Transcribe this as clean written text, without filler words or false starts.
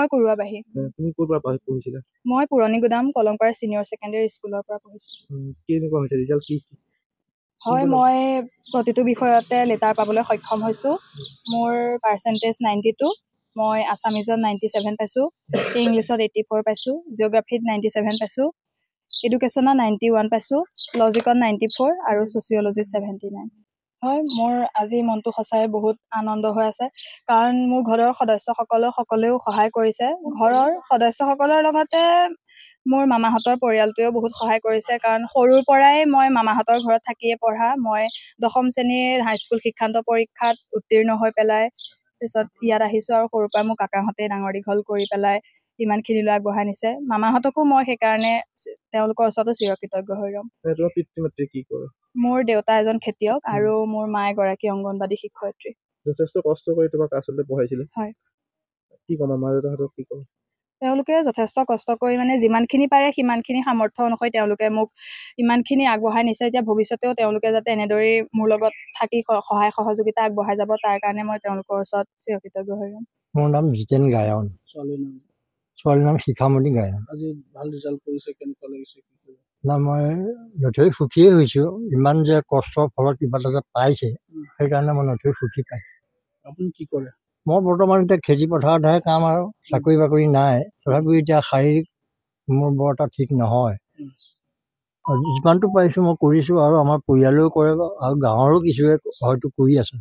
ঘৰ কুৰুৱাবাহী। তুমি ক'ৰ পৰা পঢ়িছিলা? মই পুৰণি গুদাম কলংপাৰা ছিনিয়ৰ ছেকেণ্ডেৰী স্কুলৰ পৰা পঢ়িছোঁ। কেনেকুৱা হৈছে ৰিজাল্ট কি? হয়, মই প্ৰতিটো বিষয়তে লেটাৰ পাবলৈ সক্ষম হৈছোঁ। মোৰ পাৰ্চেণ্টেজ 92, মই আছামিজত 97 পাইছোঁ, ইংলিছত 84 পাইছোঁ, জিঅ'গ্ৰাফীত 97 পাইছোঁ, এডুকেশ্যনত 91 পাইছোঁ, লজিকত 94 আৰু ছ'চিয়লজিত 79। হয়, মোৰ আজি মনটো সঁচাই বহুত আনন্দ হৈ আছে, কাৰণ মোৰ ঘৰৰ সকলেও সহায় কৰিছে। ঘৰৰ সদস্যসকলৰ লগতে মোৰ মামাহঁতৰ পৰিয়ালটোৱেও বহুত সহায় কৰিছে, কাৰণ সৰুৰ পৰাই মই মামাহঁতৰ ঘৰত থাকিয়ে পঢ়া। মই 10ম শ্ৰেণীৰ হাইস্কুল শিক্ষান্ত পৰীক্ষাত উত্তীৰ্ণ হৈ পেলাই তাৰপিছত ইয়াত আহিছোঁ, আৰু সৰুৰ পৰাই মোৰ কাকাহঁতে ডাঙৰ দীঘল কৰি পেলাই ইমানখিনিলৈ আগবঢ়াই নিছে। মামাহঁতকো মই সেইকাৰণে তেওঁলোকৰ ওচৰতো চিৰকৃতজ্ঞ হৈ ৰ'ম। তোমাৰ পিতৃ মাতৃ কি কৰে? মোৰ দেউতা এজন খেতিয়ক আৰু মোৰ মা এগৰাকী অংগনবাদী শিক্ষয়িত্ৰী। যথেষ্ট কষ্ট কৰি তোমাক আচলতে পঢ়াইছিলে। হয়। কি ক'ম, মা দেউতাহঁতক কি ক'ম? তেওঁলোকে যথেষ্ট কষ্ট কৰি যিমানখিনি পাৰে সিমানখিনি সামৰ্থ্য অনুসৰি তেওঁলোকে মোক ইমানখিনি আগবঢ়াই নিছে। এতিয়া ভৱিষ্যতেও তেওঁলোকে যাতে এনেদৰেই মোৰ লগত থাকি সহায় সহযোগিতা আগবঢ়াই যাব, তাৰ কাৰণে মই তেওঁলোকৰ ওচৰত চিৰকৃতজ্ঞ হৈ ৰ'ম। মোৰ নাম জিতেন গায়ন। ছোৱালীৰ নাম শিখামণি গায়ন। আজি ভাল ৰিজাল্ট কৰিছে, কেনেকুৱা লাগিছে? না, মই নথৈ সুখীয়ে হৈছোঁ। ইমান যে কষ্টৰ ফলত কিবা এটা যে পাইছে, সেইকাৰণে মই নথৈ সুখী পাইছোঁ। আপুনি কি কৰে? মই বৰ্তমান এতিয়া খেতি পথাৰতহে কাম, আৰু চাকৰি বাকৰি নাই। তথাপিও এতিয়া শাৰীৰিক মোৰ বৰ এটা ঠিক নহয়। যিমানটো পাৰিছোঁ মই কৰিছোঁ, আৰু আমাৰ পৰিয়ালেও কৰে, আৰু গাঁৱৰো কিছুৱে হয়তো কৰি আছে।